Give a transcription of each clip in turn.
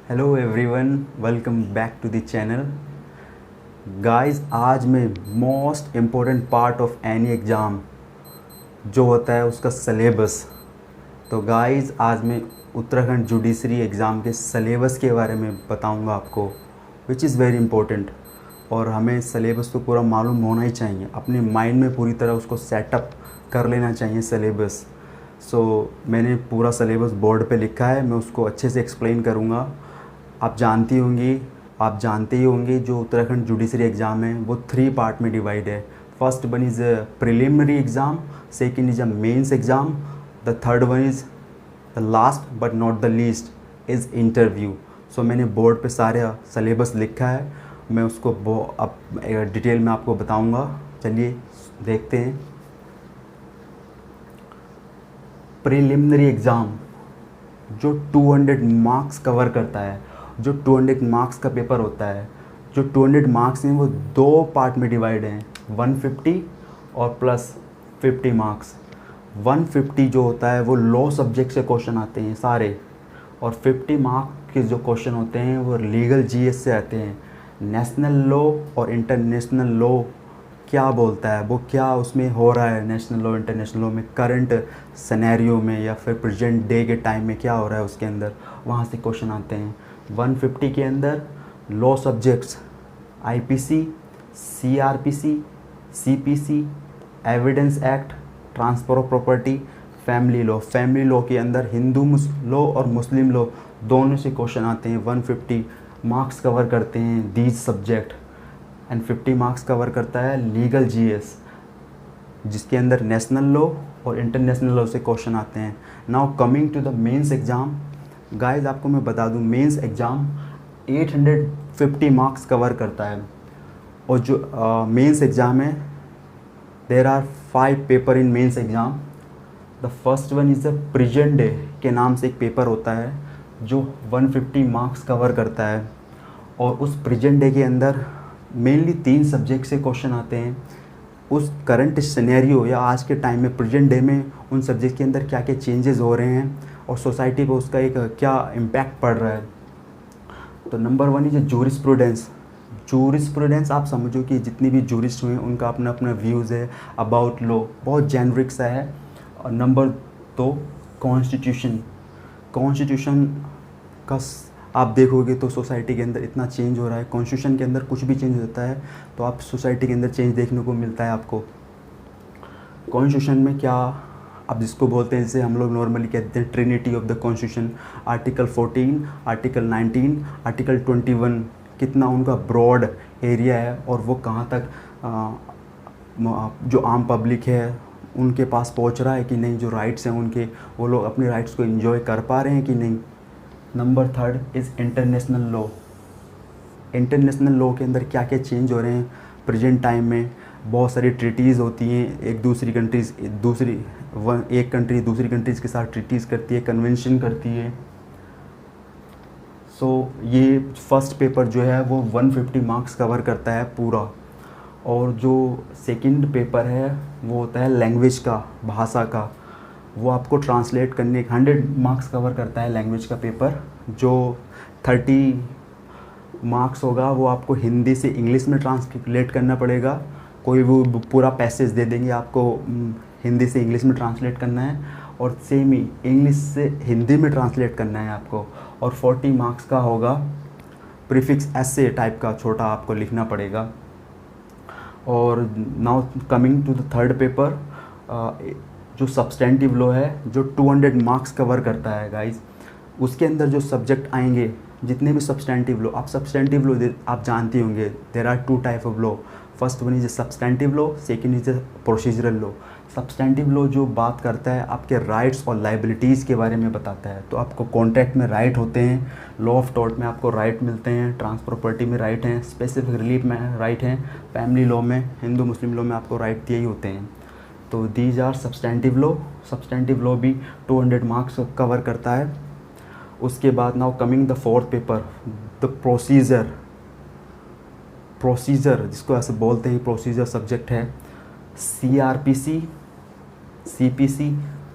Hello everyone, welcome back to the channel. Guys, आज मैं most important part of any exam जो होता है उसका सलेबस। तो गाइस, आज मैं उत्तराखंड जुडिशरी एग्ज़ाम के सलेबस के बारे में बताऊंगा आपको, विच इज़ वेरी इंपॉर्टेंट। और हमें सलेबस तो पूरा मालूम होना ही चाहिए, अपने माइंड में पूरी तरह उसको सेटअप कर लेना चाहिए सलेबस। मैंने पूरा सलेबस बोर्ड पे लिखा है, मैं उसको अच्छे से एक्सप्लेन करूँगा। आप जानते ही होंगे जो उत्तराखंड जुडिशरी एग्ज़ाम है वो 3 पार्ट में डिवाइड है। First one is preliminary exam, second is a mains exam, the third one is the last but not the least is interview. मैंने बोर्ड पे सारा सलेबस लिखा है, मैं उसको अब डिटेल में आपको बताऊंगा। चलिए देखते हैं। प्रिलिमिनरी एग्ज़ाम जो 200 मार्क्स कवर करता है, जो 200 मार्क्स का पेपर होता है, जो 200 मार्क्स हैं वो 2 पार्ट में डिवाइड हैं, 150 और प्लस 50 मार्क्स। 150 जो होता है वो लॉ सब्जेक्ट से क्वेश्चन आते हैं सारे, और 50 मार्क के जो क्वेश्चन होते हैं वो लीगल जीएस से आते हैं। नेशनल लॉ और इंटरनेशनल लॉ क्या बोलता है, वो क्या उसमें हो रहा है, नेशनल लॉ इंटरनेशनल लॉ में करंट सिनेरियो में या फिर प्रेजेंट डे के टाइम में क्या हो रहा है उसके अंदर, वहाँ से क्वेश्चन आते हैं। 150 के अंदर law subjects IPC, CrPC, CPC, evidence act, transfer of property, family law. Family law के अंदर हिंदू लॉ और मुस्लिम लॉ दोनों से क्वेश्चन आते हैं। 150 मार्क्स कवर करते हैं these subject, and 50 marks cover करता है लीगल जीएस, जिसके अंदर नेशनल लॉ और इंटरनेशनल लॉ से क्वेश्चन आते हैं। Now coming to the mains exam, guys आपको मैं बता दूं मेंस एग्ज़ाम 850 मार्क्स कवर करता है। और जो मेंस एग्ज़ाम है, there are 5 paper in mains exam. The first one is the present day के नाम से एक पेपर होता है जो 150 मार्क्स कवर करता है। और उस प्रेजेंट डे के अंदर मेनली 3 सब्जेक्ट से क्वेश्चन आते हैं। उस करंट सिनेरियो या आज के टाइम में प्रेजेंट डे में उन सब्जेक्ट के अंदर क्या क्या चेंजेस हो रहे हैं और सोसाइटी पे उसका एक क्या इम्पैक्ट पड़ रहा है। तो नंबर 1 इज जूरिस्प्रूडेंस। जूरिस्प्रूडेंस आप समझो कि जितनी भी जूरिस्ट हुए उनका अपना अपना व्यूज़ है अबाउट लॉ, बहुत जेनरिक सा है। और नंबर 2 कॉन्स्टिट्यूशन। कॉन्स्टिट्यूशन का आप देखोगे तो सोसाइटी के अंदर इतना चेंज हो रहा है, कॉन्स्टिट्यूशन के अंदर कुछ भी चेंज होता है तो आप सोसाइटी के अंदर चेंज देखने को मिलता है आपको। कॉन्स्टिट्यूशन में क्या, अब जिसको बोलते हैं, जैसे हम लोग नॉर्मली कहते हैं Trinity of the constitution, article 14, article 19, article 21, कितना उनका ब्रॉड एरिया है और वो कहाँ तक जो आम पब्लिक है उनके पास पहुँच रहा है कि नहीं, जो राइट्स हैं उनके, वो लोग अपने राइट्स को एंजॉय कर पा रहे हैं कि नहीं। Number 3 is international law. International law के अंदर क्या क्या चेंज हो रहे हैं प्रेजेंट टाइम में। बहुत सारी ट्रीटीज़ होती हैं, एक कंट्री दूसरी कंट्रीज़ के साथ ट्रीटीज़ करती है, कन्वेंशन करती है। ये फर्स्ट पेपर जो है वो 150 मार्क्स कवर करता है पूरा। और जो सेकंड पेपर है वो होता है लैंग्वेज का, भाषा का, वो आपको ट्रांसलेट करने 100 मार्क्स कवर करता है लैंग्वेज का पेपर। जो 30 मार्क्स होगा वो आपको हिंदी से इंग्लिश में ट्रांसलेट करना पड़ेगा। कोई वो पूरा पैसेज दे देंगे आपको, हिंदी से इंग्लिश में ट्रांसलेट करना है, और सेम ही इंग्लिश से हिंदी में ट्रांसलेट करना है आपको। और 40 मार्क्स का होगा प्रीफिक्स ऐसे टाइप का, छोटा आपको लिखना पड़ेगा। और now coming to the third paper, जो सब्सटेंटिव लॉ है, जो 200 मार्क्स कवर करता है गाइस। उसके अंदर जो सब्जेक्ट आएंगे, जितने भी सब्सटेंटिव लॉ, आप सब्सटेंटिव लॉ आप जानते होंगे, there are 2 type of law. First one is substantive law, second is procedural law. Substantive law जो बात करता है आपके राइट्स और लाइबिलिटीज़ के बारे में बताता है। तो आपको कॉन्ट्रैक्ट में राइट होते हैं, लॉ ऑफ टॉर्ट में आपको राइट मिलते हैं, ट्रांसफर प्रॉपर्टी में राइट हैं, स्पेसिफिक रिलीफ में राइट हैं, फैमिली लॉ में, हिंदू मुस्लिम लॉ में आपको राइट दिए ही होते हैं। तो these are substantive law. Substantive law भी 200 मार्क्स कवर करता है। उसके बाद now coming the fourth paper, the procedure जिसको ऐसे बोलते हैं, प्रोसीजर सब्जेक्ट है सीआरपीसी, सीपीसी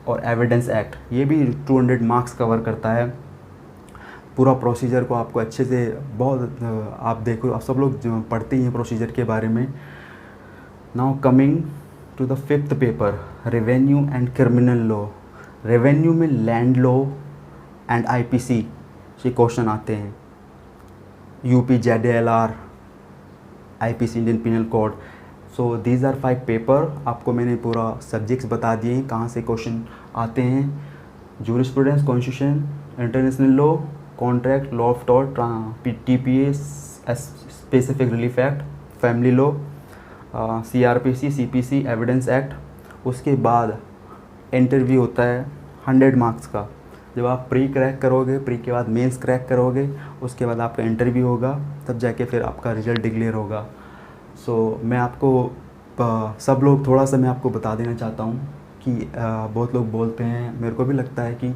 और एविडेंस एक्ट। ये भी 200 मार्क्स कवर करता है। पूरा प्रोसीजर को आपको अच्छे से बहुत आप देखो, आप सब लोग जो पढ़ते ही हैं प्रोसीजर के बारे में। Now coming to the fifth paper, revenue and criminal law. Revenue में लैंड लॉ एंड आईपीसी से क्वेश्चन आते हैं, UP ZALR, IPC Indian penal code. So these are 5 paper. आपको मैंने पूरा सब्जेक्ट्स बता दिए हैं कहाँ से क्वेश्चन आते हैं। Jurisprudence, constitution, international law, contract, law of tort, TPA, specific relief act, family law, CrPC, CPC, evidence act. उसके बाद इंटरव्यू होता है 100 मार्क्स का। जब आप प्री क्रैक करोगे, प्री के बाद मेंस क्रैक करोगे, उसके बाद आपका इंटरव्यू होगा, तब जाके फिर आपका रिजल्ट डिक्लेयर होगा। सो मैं आपको सब लोग थोड़ा सा मैं आपको बता देना चाहता हूँ कि बहुत लोग बोलते हैं, मेरे को भी लगता है कि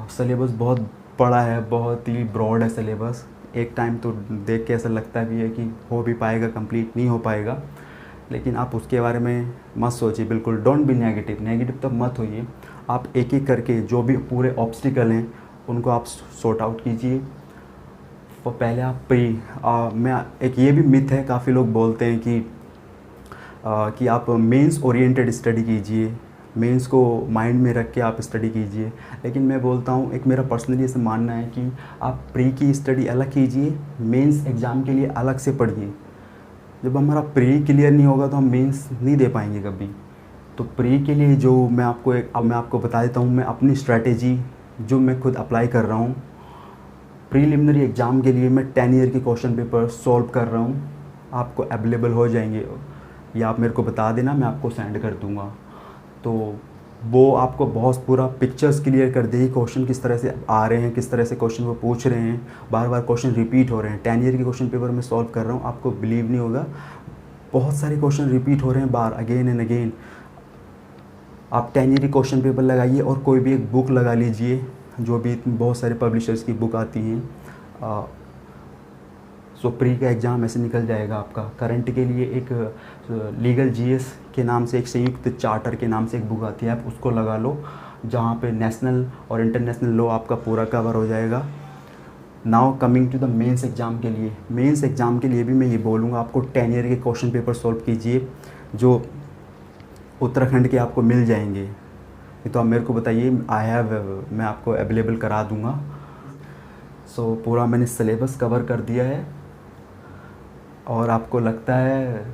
सिलेबस बहुत बड़ा है, बहुत ही ब्रॉड है सिलेबस। एक टाइम तो देख के ऐसा लगता भी है कि हो भी पाएगा, कंप्लीट नहीं हो पाएगा। लेकिन आप उसके बारे में मत सोचिए, बिल्कुल डोंट बी नेगेटिव। नेगेटिव तब मत होइए। आप एक एक करके जो भी पूरे ऑब्स्टिकल हैं उनको आप सॉर्ट आउट कीजिए। तो पहले आप मैं एक ये भी मिथ है, काफ़ी लोग बोलते हैं कि आप मेंस ओरिएंटेड स्टडी कीजिए, मेंस को माइंड में रख के आप स्टडी कीजिए। लेकिन मैं बोलता हूँ, एक मेरा पर्सनली ऐसा मानना है कि आप प्री की स्टडी अलग कीजिए, मेंस एग्ज़ाम के लिए अलग से पढ़िए। जब हमारा प्री क्लियर नहीं होगा तो हम मेंस नहीं दे पाएंगे कभी। तो प्री के लिए जो मैं आपको बता देता हूँ, मैं अपनी स्ट्रैटेजी जो मैं खुद अप्लाई कर रहा हूँ। प्रीलिमिनरी एग्ज़ाम के लिए मैं 10 ईयर के क्वेश्चन पेपर सॉल्व कर रहा हूँ, आपको अवेलेबल हो जाएंगे, या आप मेरे को बता देना, मैं आपको सेंड कर दूँगा। तो वो आपको बहुत पूरा पिक्चर्स क्लियर कर देगी, क्वेश्चन किस तरह से आ रहे हैं, किस तरह से क्वेश्चन वो पूछ रहे हैं, बार बार क्वेश्चन रिपीट हो रहे हैं। 10 ईयर के क्वेश्चन पेपर मैं सॉल्व कर रहा हूँ, आपको बिलीव नहीं होगा, बहुत सारे क्वेश्चन रिपीट हो रहे हैं बार, अगेन एंड अगेन। आप 10 ईयर के क्वेश्चन पेपर लगाइए और कोई भी एक बुक लगा लीजिए, जो भी बहुत सारे पब्लिशर्स की बुक आती हैं। सो प्री का एग्ज़ाम ऐसे निकल जाएगा आपका। करंट के लिए एक लीगल जीएस के नाम से, एक संयुक्त चार्टर के नाम से एक बुक आती है, आप उसको लगा लो, जहाँ पे नेशनल और इंटरनेशनल लॉ आपका पूरा कवर हो जाएगा। Now coming to the mains exam के लिए। मेंस एग्ज़ाम के लिए भी मैं ये बोलूँगा, आपको 10 ईयर के क्वेश्चन पेपर सॉल्व कीजिए, जो उत्तराखंड के आपको मिल जाएंगे। ये तो आप मेरे को बताइए, मैं आपको अवेलेबल करा दूँगा। सो पूरा मैंने सिलेबस कवर कर दिया है, और आपको लगता है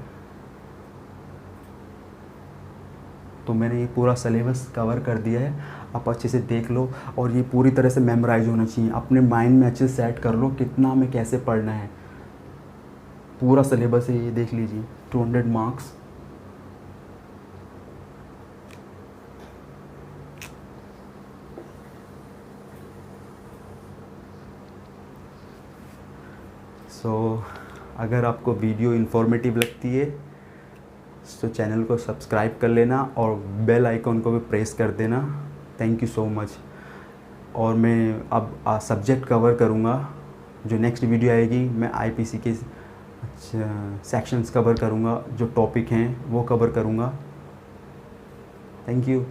तो मैंने ये पूरा सिलेबस कवर कर दिया है, आप अच्छे से देख लो। और ये पूरी तरह से मेमोराइज होना चाहिए, अपने माइंड में अच्छे से सेट कर लो कितना में कैसे पढ़ना है। पूरा सिलेबस है, ये देख लीजिए, 200 मार्क्स। सो अगर आपको वीडियो इन्फॉर्मेटिव लगती है तो चैनल को सब्सक्राइब कर लेना और बेल आइकॉन को भी प्रेस कर देना। Thank you so much. और मैं अब सब्जेक्ट कवर करूँगा, जो नेक्स्ट वीडियो आएगी मैं आईपीसी के सेक्शंस कवर करूँगा, जो टॉपिक हैं वो कवर करूँगा। Thank you.